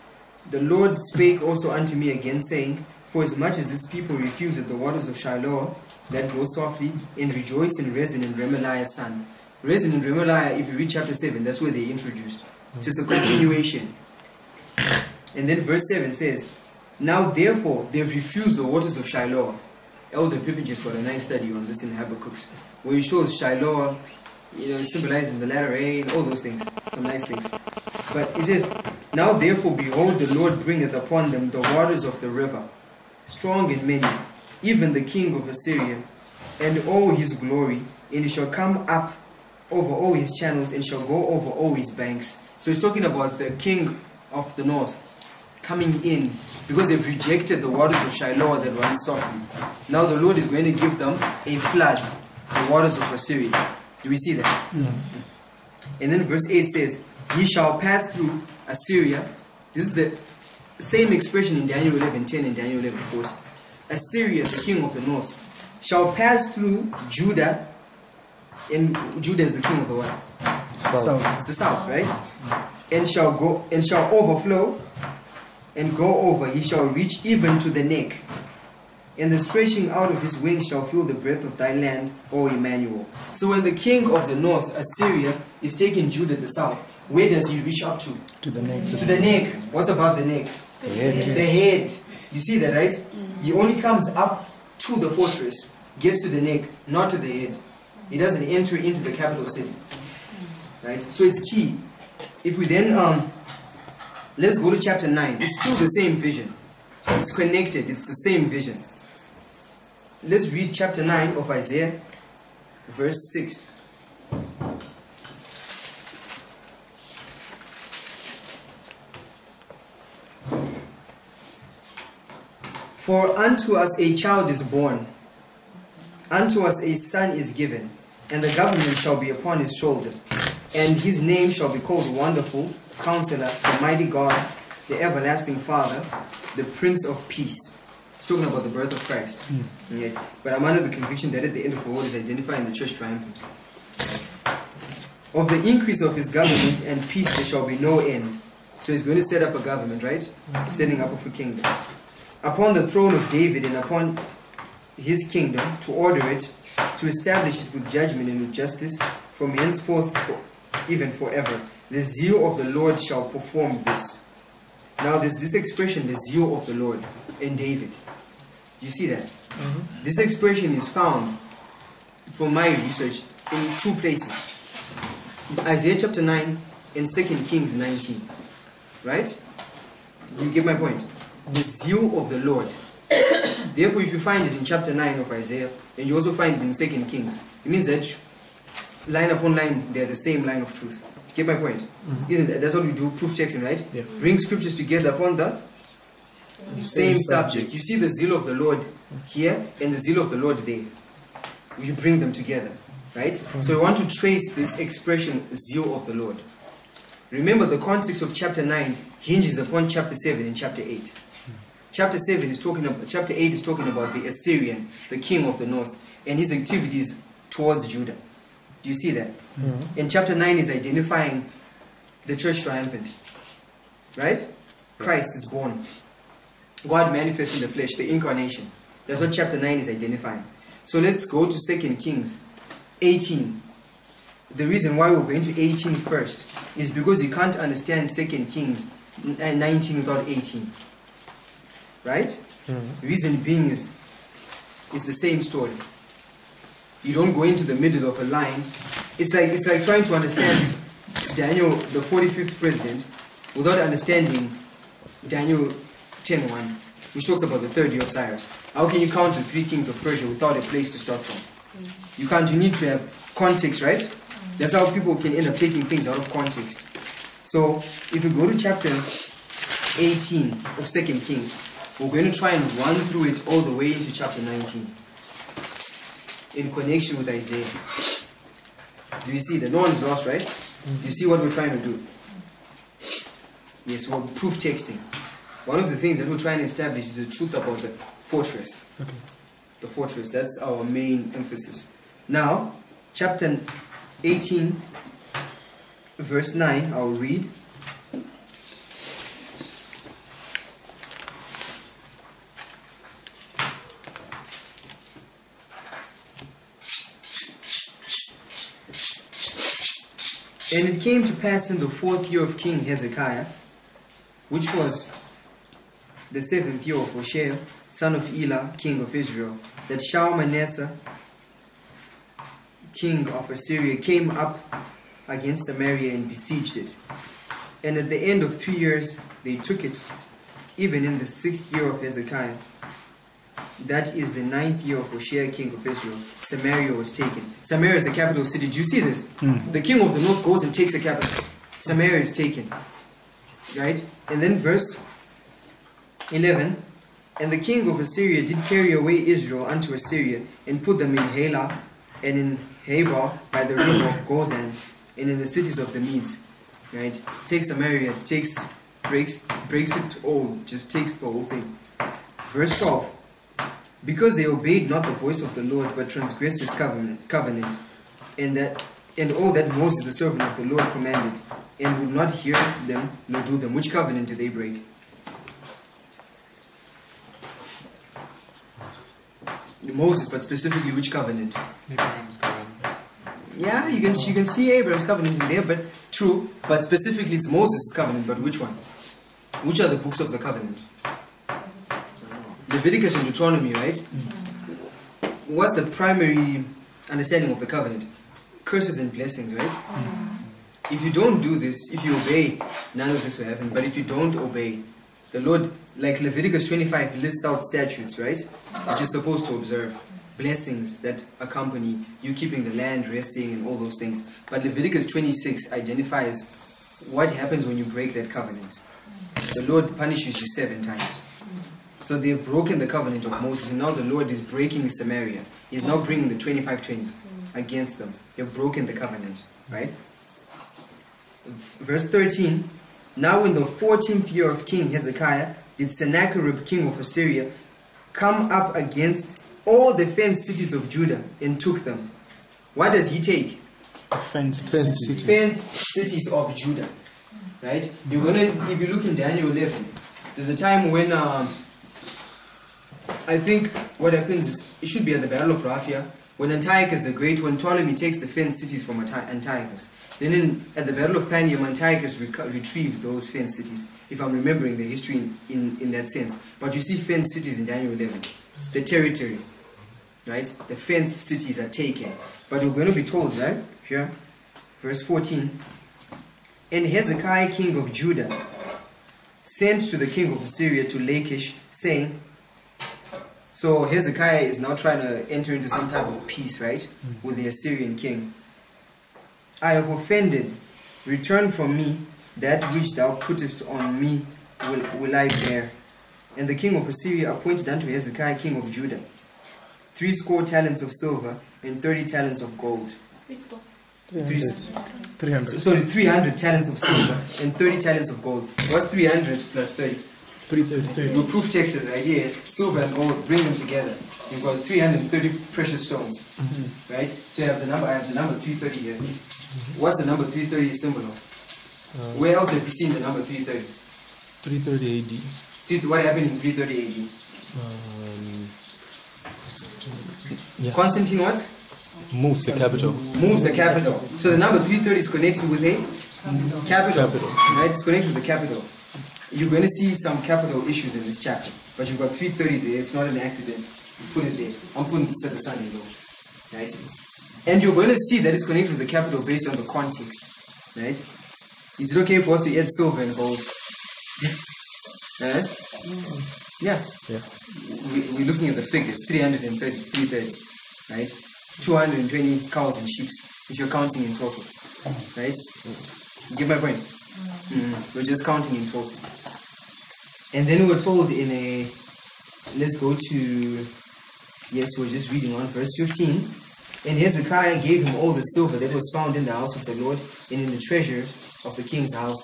the Lord spake also unto me again, saying, for as much as this people refuse at the waters of Shiloh, that go softly, and rejoice in Rezin and Remaliah's son. Rezin and Remaliah, if you read chapter 7, that's where they're introduced. So it's a continuation. And then verse 7 says, now therefore they've refused the waters of Shiloh. Elder Pippin just got a nice study on this in Habakkuk's, where he shows Shiloh, you know, symbolizing the latter rain, all those things, some nice things. But it says, now therefore behold, the Lord bringeth upon them the waters of the river, strong and many, even the king of Assyria, and all his glory, and he shall come up over all his channels, and shall go over all his banks. So he's talking about the king of the north coming in, because they've rejected the waters of Shiloh that run softly. Now the Lord is going to give them a flood, the waters of Assyria. Do we see that? And then verse 8 says, he shall pass through Assyria. This is the same expression in Daniel 11:10 and Daniel 11:40. Assyria, the king of the north, shall pass through Judah, and Judah is the king of the what? South. It's the south, right? And shall overflow, and go over. He shall reach even to the neck, and the stretching out of his wings shall fill the breadth of thy land, O Emmanuel. So when the king of the north, Assyria, is taking Judah the south, where does he reach up to? To the neck. To the neck. What's above the neck? The head. The head. You see that, right? He only comes up to the fortress, gets to the neck, not to the head. He doesn't enter into the capital city. Right? So it's key. If we then, let's go to chapter 9. It's still the same vision. It's connected. It's the same vision. Let's read chapter 9 of Isaiah, verse 6. For unto us a child is born, unto us a son is given, and the government shall be upon his shoulder. And his name shall be called Wonderful, Counselor, the Mighty God, the Everlasting Father, the Prince of Peace. It's talking about the birth of Christ. Right? But I'm under the conviction that at the end of the world is identifying the church triumphant. Of the increase of his government and peace there shall be no end. So he's going to set up a government, right? Setting up of a kingdom. Upon the throne of David and upon his kingdom, to order it, to establish it with judgment and with justice, from henceforth even forever. The zeal of the Lord shall perform this. Now there's this expression, the zeal of the Lord, in David. You see that? This expression is found, from my research, in two places. Isaiah chapter 9 and 2 Kings 19. Right? You get my point? The zeal of the Lord. Therefore, if you find it in chapter 9 of Isaiah, and you also find it in 2 Kings, it means that line upon line, they're the same line of truth. Get my point? Isn't that? That's what we do, proof texting, right? Yeah. Bring scriptures together upon the same subject. You see the zeal of the Lord here and the zeal of the Lord there. You bring them together, right? So we want to trace this expression, zeal of the Lord. Remember, the context of chapter 9 hinges upon chapter 7 and chapter 8. Chapter 7 is talking about, chapter 8 is talking about the Assyrian, the king of the north, and his activities towards Judah. Do you see that? And chapter 9 is identifying the church triumphant, right? Christ is born. God manifests in the flesh, the incarnation. That's what chapter 9 is identifying. So let's go to 2 Kings 18. The reason why we're going to 18 first is because you can't understand 2 Kings 19 without 18. Right? Reason being is the same story. You don't go into the middle of a line. It's like trying to understand Daniel, the 45th president, without understanding Daniel 10:1, which talks about the third year of Cyrus. How can you count the 3 kings of Persia without a place to start from? You can't. You need to have context, right? That's how people can end up taking things out of context. So if we go to chapter 18 of 2 Kings, we're going to try and run through it all the way into chapter 19 in connection with Isaiah. Do you see that? No one's lost, right? Do you see what we're trying to do? Yes, we're proof texting. One of the things that we're trying to establish is the truth about the fortress. Okay. The fortress, that's our main emphasis. Now, chapter 18, verse 9, I'll read. And it came to pass in the 4th year of King Hezekiah, which was the 7th year of Hoshea, son of Elah, king of Israel, that Shalmaneser, king of Assyria, came up against Samaria and besieged it. And at the end of 3 years they took it, even in the 6th year of Hezekiah. That is the 9th year of Hoshea, king of Israel. Samaria was taken. Samaria is the capital city. Do you see this? The king of the north goes and takes a capital. Samaria is taken. Right? And then verse 11. And the king of Assyria did carry away Israel unto Assyria, and put them in Halah, and in Habor by the river of Gozan, and in the cities of the Medes. Right? Takes Samaria, breaks it all, just takes the whole thing. Verse 12. Because they obeyed not the voice of the Lord, but transgressed his covenant, and all that Moses the servant of the Lord commanded, and would not hear them nor do them. Which covenant did they break? Moses, but specifically which covenant? Abraham's covenant. Yeah, you can see Abraham's covenant in there, but true. But specifically it's Moses' covenant, but which one? Which are the books of the covenant? Leviticus and Deuteronomy, right? What's the primary understanding of the covenant? Curses and blessings, right? If you don't do this, if you obey, none of this will happen. But if you don't obey, the Lord, like Leviticus 25, lists out statutes, right? Which you're supposed to observe. Blessings that accompany you keeping the land, resting, and all those things. But Leviticus 26 identifies what happens when you break that covenant. The Lord punishes you 7 times. So they've broken the covenant of Moses, and now the Lord is breaking Samaria. He's now bringing the 25:20 against them. They've broken the covenant, right? Verse 13. Now in the 14th year of King Hezekiah did Sennacherib, king of Assyria, come up against all the fenced cities of Judah and took them. What does he take? Fenced Fenced cities of Judah, right? You're gonna, if you look in Daniel 11, there's a time when I think what happens is, it should be at the Battle of Raphia, when Antiochus the Great, when Ptolemy takes the fenced cities from Antiochus. Then at the Battle of Panium, Antiochus retrieves those fenced cities, if I'm remembering the history in that sense. But you see fenced cities in Daniel 11. The territory, right? The fenced cities are taken. But we're going to be told, right? Here, verse 14. And Hezekiah, king of Judah, sent to the king of Assyria to Lachish, saying, so Hezekiah is now trying to enter into some type of peace, right, with the Assyrian king. I have offended Return from me that which thou puttest on me will I bear. And the king of Assyria appointed unto Hezekiah king of Judah 70 talents of silver and 30 talents of gold. 300. Sorry, 300 talents of silver and 30 talents of gold. What's 300 plus 30? 330. Your proof texts right here, silver and gold, bring them together. You've got 330 precious stones, right? So you have the number. I have the number 330 here. What's the number 330 a symbol of? Where else have you seen the number 330? 330 AD. What happened in 330 AD? Yeah. Constantine what? Moves the capital. Moves the capital. So the number 330 is connected with a capital. Capital. Right? It's connected with the capital. You're going to see some capital issues in this chapter, but you've got 330 there. It's not an accident. You put it there. I'm putting it at the sun below. Right? And you're going to see that it's connected with the capital based on the context. Right? Is it okay for us to add silver and gold? Yeah. Yeah. We're looking at the figures. 330, 330. Right? 220 cows and sheep, if you're counting in total. Right? You get my point? We're just counting in total. And then we're told in a, let's go to, yes, we're just reading on verse 15. And Hezekiah gave him all the silver that was found in the house of the Lord and in the treasure of the king's house.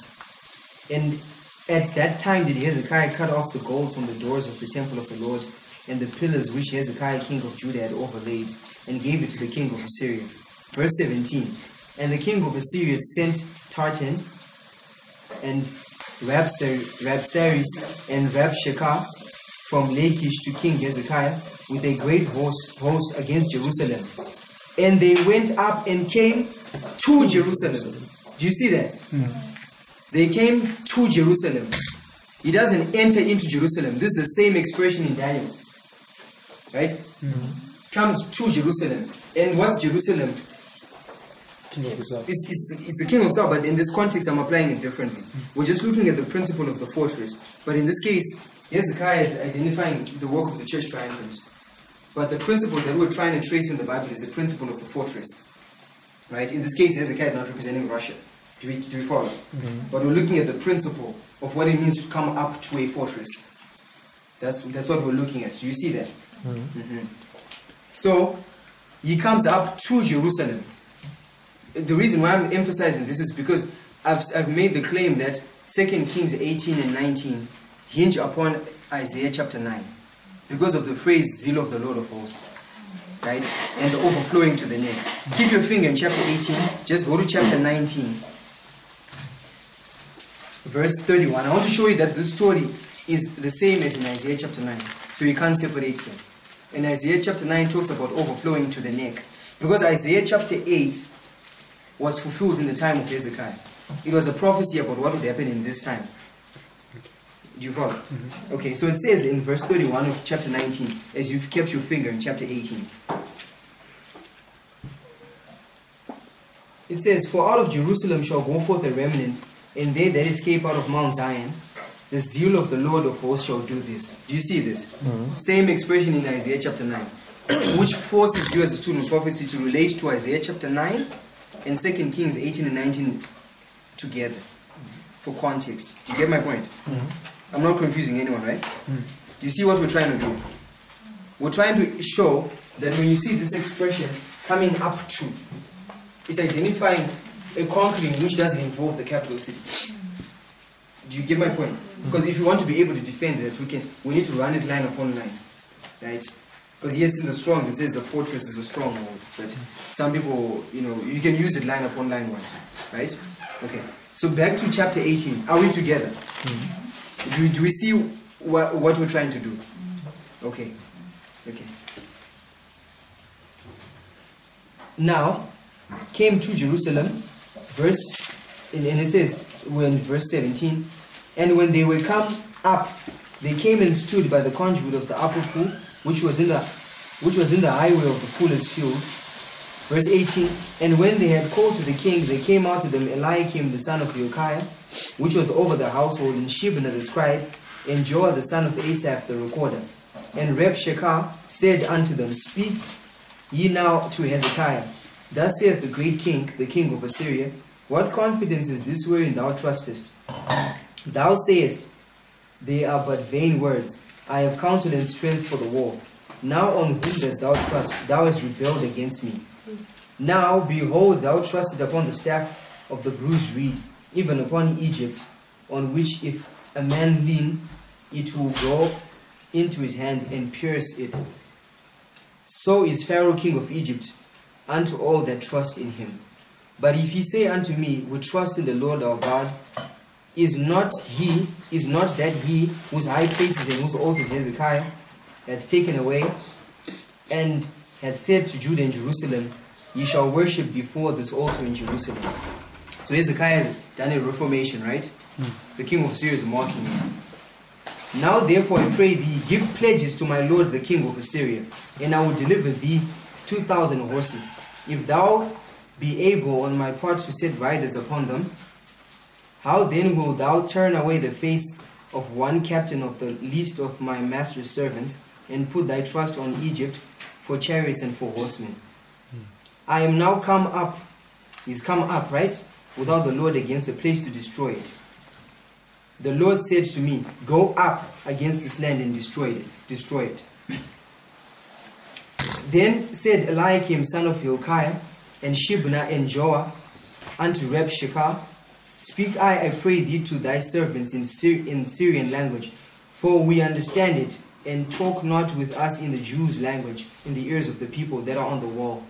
And at that time did Hezekiah cut off the gold from the doors of the temple of the Lord and the pillars which Hezekiah king of Judah had overlaid, and gave it to the king of Assyria. Verse 17. And the king of Assyria sent Tartan and Rabsaris and Rabshakeh from Lachish to King Hezekiah with a great host against Jerusalem. And they went up and came to Jerusalem. Do you see that? They came to Jerusalem. He doesn't enter into Jerusalem. This is the same expression in Daniel. Right? Comes to Jerusalem. And what's Jerusalem? King of the South. It's the king of the south, but in this context I'm applying it differently. We're just looking at the principle of the fortress. But in this case, Hezekiah is identifying the work of the church triumphant. But the principle that we're trying to trace in the Bible is the principle of the fortress. Right? In this case, Hezekiah is not representing Russia. Do we follow? But we're looking at the principle of what it means to come up to a fortress. That's what we're looking at. Do you see that? So, he comes up to Jerusalem. The reason why I'm emphasizing this is because I've made the claim that 2 Kings 18 and 19 hinge upon Isaiah chapter 9 because of the phrase zeal of the Lord of hosts, right? And the overflowing to the neck. Keep your finger in chapter 18, just go to chapter 19, verse 31. I want to show you that this story is the same as in Isaiah chapter 9, so you can't separate them. And Isaiah chapter 9 talks about overflowing to the neck, because Isaiah chapter 8 was fulfilled in the time of Hezekiah. It was a prophecy about what would happen in this time. Do you follow? Okay, so it says in verse 31 of chapter 19, as you've kept your finger in chapter 18. It says, for out of Jerusalem shall go forth a remnant, and they that escape out of Mount Zion, the zeal of the Lord of hosts shall do this. Do you see this? Same expression in Isaiah chapter 9, which forces you as a student of prophecy to relate to Isaiah chapter 9 and 2 Kings 18 and 19 together for context. Do you get my point? I'm not confusing anyone, right? Do you see what we're trying to do? We're trying to show that when you see this expression coming up to, it's identifying a conquering which doesn't involve the capital city. Do you get my point? Because if you want to be able to defend it, we need to run it line upon line, right? Because yes, in the Strongs it says a fortress is a stronghold, but some people, you can use it line upon line once, right? Okay. So back to chapter 18. Are we together? Do we see what we're trying to do? Okay. Okay. Now came to Jerusalem, and it says, when verse 17, and when they were come up, they came and stood by the conduit of the upper pool, which was in the highway of the fuller's field. Verse 18, and when they had called to the king, they came out to them Eliakim the son of Hilkiah, which was over the household, and Shebna the scribe, and Joah the son of Asaph the recorder. And Rabshakeh said unto them, speak ye now to Hezekiah, thus saith the great king, the king of Assyria, What confidence is this wherein thou trustest? Thou sayest, they are but vain words. I have counsel and strength for the war. Now on whom dost thou trust? Thou hast rebelled against me. Now, behold, thou trusted upon the staff of the bruised reed, even upon Egypt, on which if a man lean, it will go into his hand and pierce it. So is Pharaoh king of Egypt unto all that trust in him. But if he say unto me, we trust in the Lord our God, is not that he whose high places and whose altars Hezekiah hath taken away, and hath said to Judah and Jerusalem, ye shall worship before this altar in Jerusalem. So Hezekiah has done a reformation, right? The king of Assyria is mocking him. Now therefore I pray thee, give pledges to my lord the king of Assyria, and I will deliver thee 2,000 horses. If thou be able on my part to set riders upon them, how then wilt thou turn away the face of one captain of the least of my master's servants, and put thy trust on Egypt for chariots and for horsemen? I am now come up, he's come up, right, without the Lord against the place to destroy it. The Lord said to me, go up against this land and destroy it. Then said Eliakim son of Hilkiah, and Shebna and Joah unto Rabshakeh, speak I pray thee to thy servants in Syrian language, for we understand it, and talk not with us in the Jews' language, in the ears of the people that are on the wall.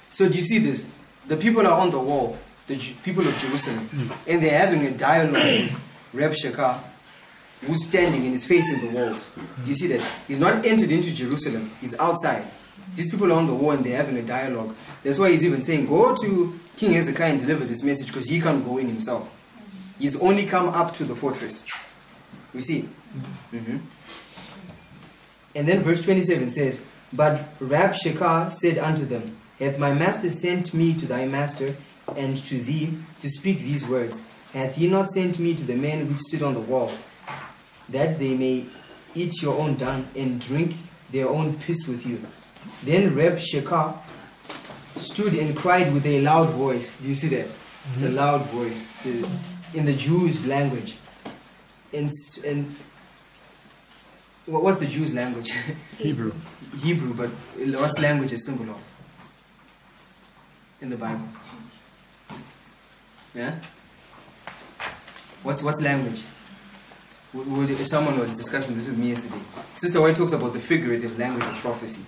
So do you see this? The people are on the wall, the people of Jerusalem, and they're having a dialogue with Rabshakeh, who's standing and is facing the walls. Do you see that? He's not entered into Jerusalem, he's outside. These people are on the wall and they're having a dialogue. That's why he's even saying, go to King Hezekiah and deliver this message, because he can't go in himself. He's only come up to the fortress. You see? And then verse 27 says, but Rabshakeh said unto them, hath my master sent me to thy master and to thee to speak these words? Hath he not sent me to the men which sit on the wall, that they may eat your own dung and drink their own piss with you? Then Rabshakeh stood and cried with a loud voice. Do you see that? It's a loud voice. In the Jews' language. And what's the Jews' language? Hebrew. Hebrew, but what's language a symbol of in the Bible? Yeah? What's language? Someone was discussing this with me yesterday. Sister White talks about the figurative language of prophecy.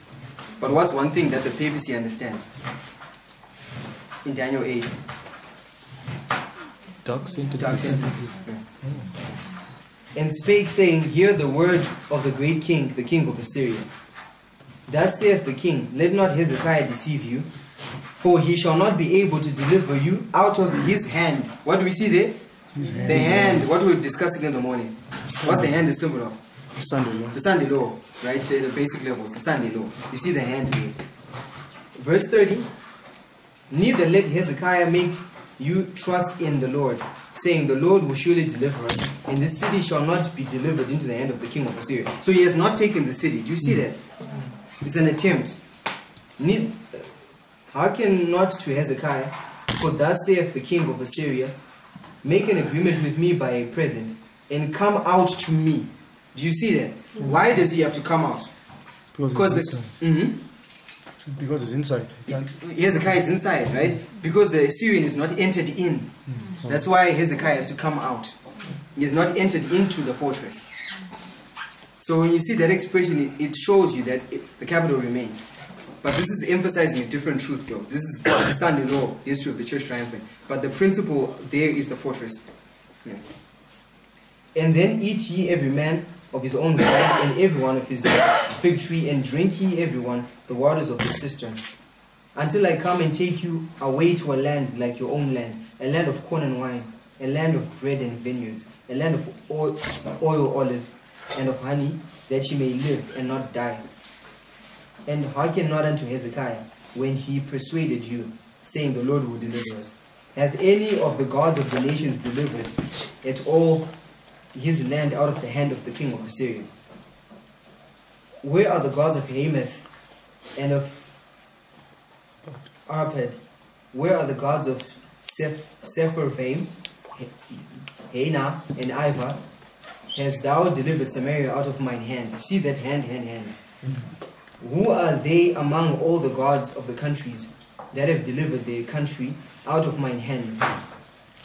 But what's one thing that the papacy understands? In Daniel 8. Dark sentences. Dark sentences. And spake, saying, hear the word of the great king, the king of Assyria. Thus saith the king, let not Hezekiah deceive you, for he shall not be able to deliver you out of his hand. What do we see there? His hand. The hand, what we were discussing in the morning. What's the hand a symbol of? The Sunday law. The Sunday law, right? The basic levels, the Sunday law. You see the hand here. Verse 30, neither let Hezekiah make you trust in the Lord, saying, the Lord will surely deliver us, and this city shall not be delivered into the hand of the king of Assyria. So he has not taken the city. Do you see that? It's an attempt. Hearken not to Hezekiah, for thus saith the king of Assyria, make an agreement with me by a present, and come out to me. Do you see that? Why does he have to come out? Because it's inside. Because it's inside. Hezekiah is inside, right? Because the Assyrian is not entered in. That's why Hezekiah has to come out. He is not entered into the fortress. So when you see that expression, it shows you that the capital remains. But this is emphasizing a different truth, though. This is the Sunday law, the history of the church triumphant. But the principle there is the fortress. Yeah. And then eat ye every man of his own wine, and every one of his fig tree, and drink ye every one the waters of the cistern, until I come and take you away to a land like your own land, a land of corn and wine, a land of bread and vineyards, a land of oil, olive, and of honey, that ye may live and not die. And hearken not unto Hezekiah when he persuaded you, saying, the Lord will deliver us. Hath any of the gods of the nations delivered at all his land out of the hand of the king of Assyria? Where are the gods of Hamath and of Arpad? Where are the gods of Sepharvaim, Hena, and Iva, hast thou delivered Samaria out of mine hand. See that hand. Who are they among all the gods of the countries that have delivered their country out of mine hand,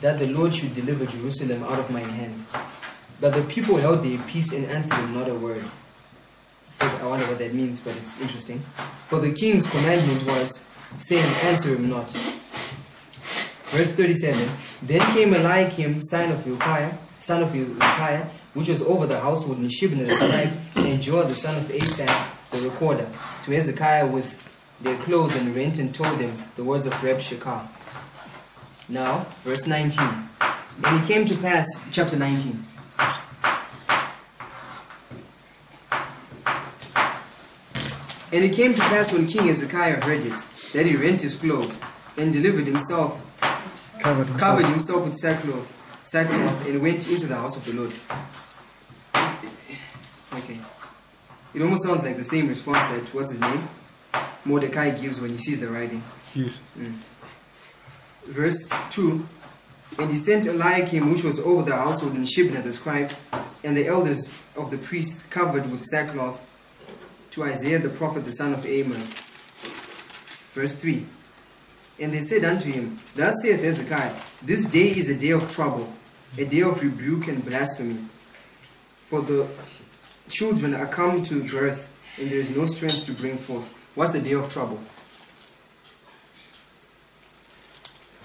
that the Lord should deliver Jerusalem out of mine hand? But the people held their peace and answered him not a word. I wonder what that means, but it's interesting. For the king's commandment was, saying, answer him not. Verse 37, then came Eliakim, son of Hilkiah, which was over the household, and Shebna the scribe, and Joah the son of Asaph, the recorder, to Hezekiah with their clothes, and went and told them the words of Reb Shekah. Now, verse 19. And it came to pass, chapter 19. And it came to pass when King Hezekiah heard it, that he rent his clothes, and covered himself with sackcloth, and went into the house of the Lord. Okay. It almost sounds like the same response that, what's his name? Mordecai gives when he sees the writing. Yes. Verse 2, and he sent Eliakim, which was over the household, and Shebna the scribe, and the elders of the priests covered with sackcloth, to Isaiah the prophet, the son of Amos. Verse 3, and they said unto him, thus saith Hezekiah, this day is a day of trouble, a day of rebuke and blasphemy. For the children are come to birth, and there is no strength to bring forth. What's the day of trouble?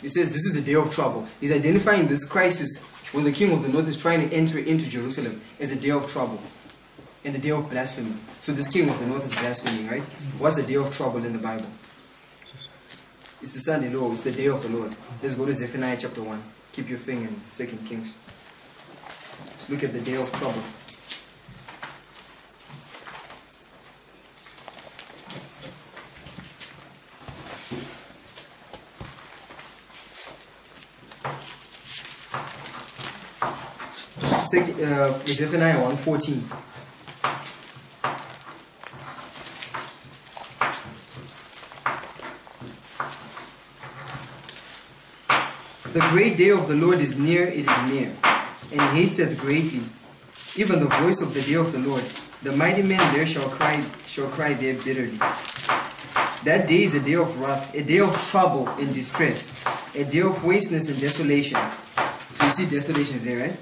He says this is a day of trouble. He's identifying this crisis when the king of the north is trying to enter into Jerusalem as a day of trouble and a day of blasphemy. So this king of the north is blaspheming, right? What's the day of trouble in the Bible? It's the Sunday law. It's the day of the Lord. Let's go to Zephaniah chapter 1. Keep your finger in 2 Kings. Let's look at the day of trouble. Zephaniah 1:14. The great day of the Lord is near, it is near, and hasteth greatly. Even the voice of the day of the Lord, the mighty men there shall cry there bitterly. That day is a day of wrath, a day of trouble and distress, a day of wasteness and desolation. So you see desolation is there, right?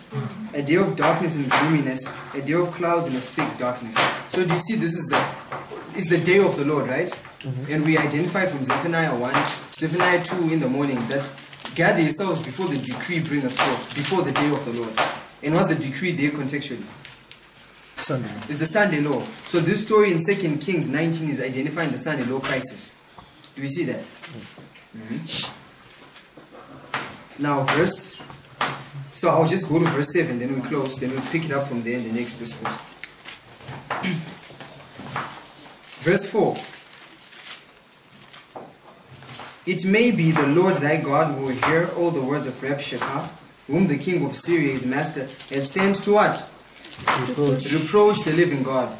A day of darkness and gloominess, a day of clouds and of thick darkness. So do you see this is the day of the Lord, right? And we identified from Zephaniah 1, Zephaniah 2 in the morning that gather yourselves before the decree bringeth forth, before the day of the Lord. And what's the decree there contextually? Sunday. It's the Sunday law. So this story in 2 Kings 19 is identifying the Sunday law crisis. Do we see that? Now so I'll just go to verse 7, then we close, then we'll pick it up from there in the next discourse. Verse 4. It may be the Lord thy God will hear all the words of Reb Shekah, whom the king of Syria, his master, had sent to what? Reproach the living God.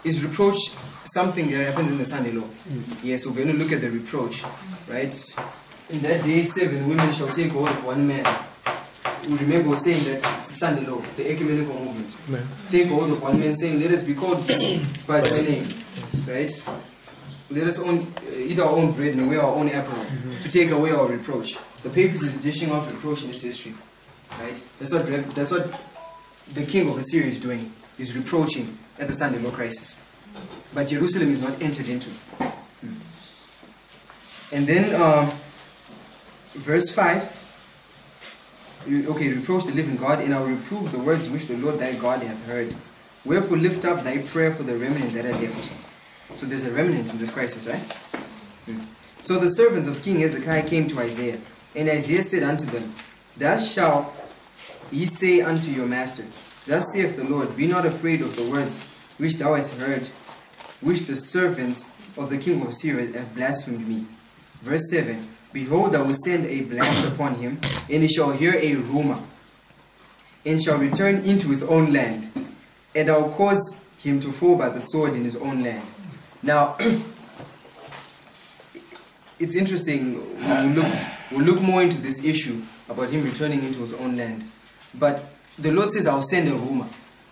Is reproach something that happens in the Sunday law? Yes, we're going to look at the reproach, right? In that day 7 women shall take hold of one man. You remember we're saying that it's the Sunday law, the ecumenical movement. Take hold of one man, saying, let us be called by thy name, right? Let us eat our own bread and wear our own apparel to take away our reproach. The papacy is dishing off reproach in this history, right? That's what the king of Assyria is doing. He's reproaching at the Sunday law crisis. But Jerusalem is not entered into. And then verse 5. Reproach the living God, and I will reprove the words which the Lord thy God hath heard. Wherefore lift up thy prayer for the remnant that are left. So there's a remnant in this crisis, right? So the servants of King Hezekiah came to Isaiah, and Isaiah said unto them, thus shall ye say unto your master, thus saith the Lord, be not afraid of the words which thou hast heard, which the servants of the king of Syria have blasphemed me. Verse 7. Behold, I will send a blast upon him, and he shall hear a rumor, and shall return into his own land, and I will cause him to fall by the sword in his own land. Now, it's interesting when we look We'll look more into this issue about him returning into his own land. But the Lord says, I'll send a rumor.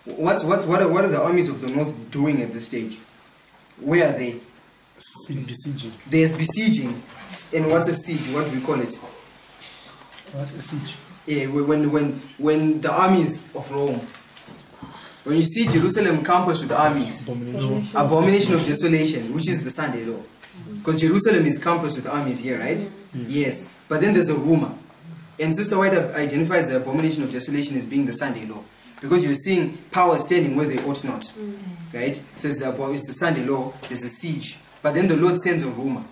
What are the armies of the north doing at this stage? Where are they? Besieging. There's besieging. And what's a siege? What do we call it? What? A siege? Yeah, when the armies of Rome, when you see Jerusalem campus with armies, abomination of desolation, which is the Sunday law. Because Jerusalem is campus with armies here, right? Yes. But then there's a rumor. And Sister White identifies the abomination of desolation as being the Sunday law. Because you're seeing power standing where they ought not. Right? So it's the Sunday law, there's a siege. But then the Lord sends a rumor.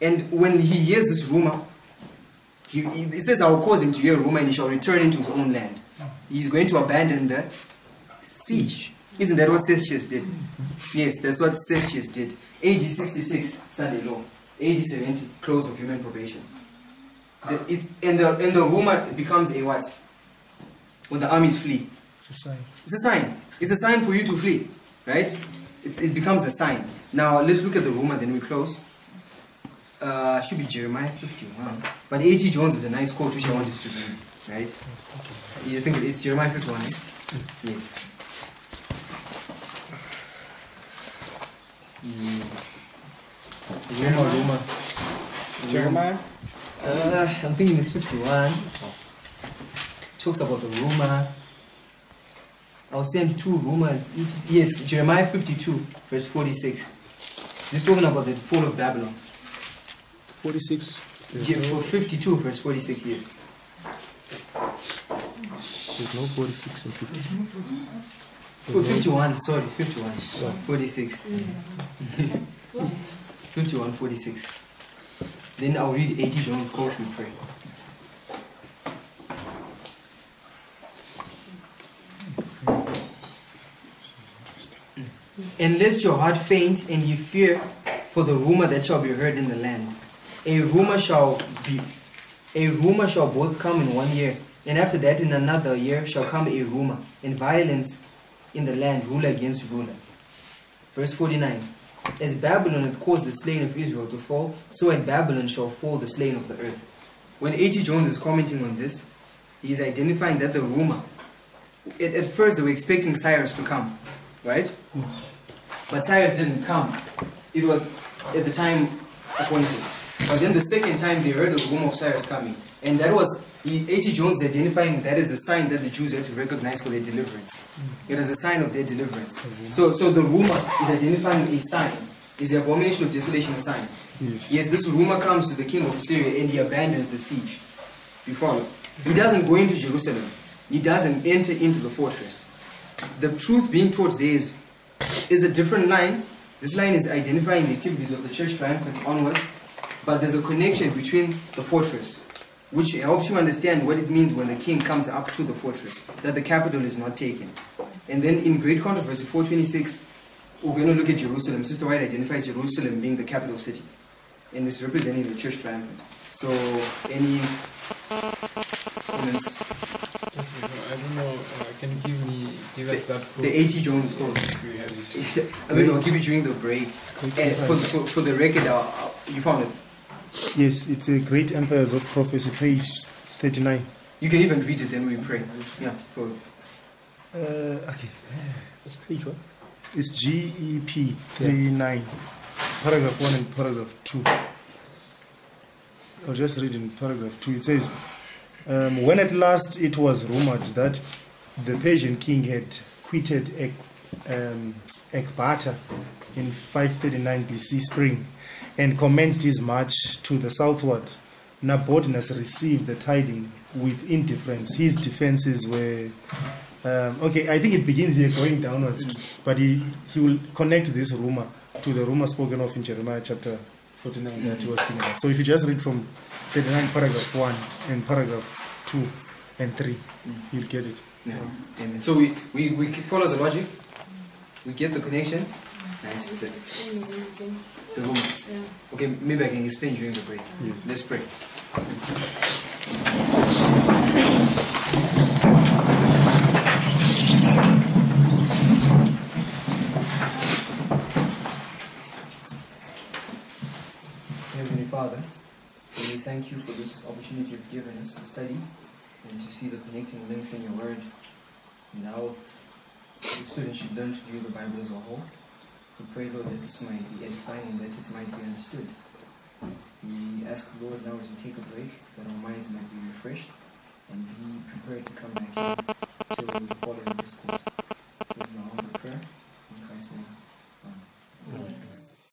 And when he hears this rumor, he says, I will cause him to hear a rumor and he shall return into his own land. He's going to abandon the siege. Isn't that what Cestius did? Yes, that's what Cestius did. AD 66, Sunday law. AD 70, close of human probation. And the rumor becomes a what? When the armies flee. It's a sign. It's a sign. It's a sign for you to flee. Right? It becomes a sign. Now, let's look at the rumor, then we close. Should be Jeremiah 51. But A.T. Jones is a nice quote which I want us to read. Right? You think it's Jeremiah 51, right? Yes. Rumor. Jeremiah? I'm thinking it's 51. Talks about the rumor. I'll send two rumors. Yes, Jeremiah 52, verse 46. This is talking about the fall of Babylon. 46. For 52, verse 46, yes. There's no 46 in 50. For 51, sorry, 51. 46. 51, 46. Then I'll read A.T. Jones' quote, we pray. And lest your heart faint and ye fear for the rumor that shall be heard in the land. A rumor shall both come in 1 year, and after that in another year shall come a rumor, and violence in the land, ruler against ruler. Verse 49. As Babylon hath caused the slain of Israel to fall, so at Babylon shall fall the slain of the earth. When A.T. Jones is commenting on this, he is identifying that the rumor, at first they were expecting Cyrus to come, right? But Cyrus didn't come. It was at the time appointed. But then the second time they heard the rumor of Cyrus coming. And that was, A.T. Jones identifying that as the sign that the Jews had to recognize for their deliverance. It is a sign of their deliverance. So the rumor is identifying a sign. Is the abomination of desolation a sign? Yes, this rumor comes to the king of Assyria and he abandons the siege. You follow? He doesn't go into Jerusalem. He doesn't enter into the fortress. The truth being taught there is a different line. This line is identifying the activities of the church triumphant onwards, but there's a connection between the fortress, which helps you understand what it means when the king comes up to the fortress, that the capital is not taken. And then in Great Controversy 426, we're going to look at Jerusalem. Sister White identifies Jerusalem being the capital city, and it's representing the church triumphant. So, any comments? I don't know. Can you give us that quote? The A.T. Jones quote. I mean, I'll give it during the break. And for the record, you found it? Yes, it's a Great Empires of Prophecy, page 39. You can even read it, then we pray. Yeah, for it. Okay. What's page what? It's GEP 39, paragraph 1 and paragraph 2. I'll just read in paragraph 2. It says, when at last it was rumored that the Persian king had quitted Ecbatana in 539 BC spring and commenced his march to the southward, Nabonidus received the tidings with indifference. His defenses were... okay, I think it begins here going downwards, but he will connect this rumor to the rumor spoken of in Jeremiah chapter 49 that he was speaking about. So if you just read from 39 paragraph 1 and paragraph 2 and 3, you'll get it. Yeah. Amen. So we follow the logic, we get the connection. Nice. The rumor. Okay, maybe I can explain during the break. Let's pray. Heavenly Father, we thank you for this this opportunity you've given us to study and to see the connecting links in your word and how the students should learn to view the Bible as a whole. We pray, Lord, that this might be edifying and that it might be understood. We ask, Lord, now as we take a break, that our minds might be refreshed and be prepared to come back in to the following discourse.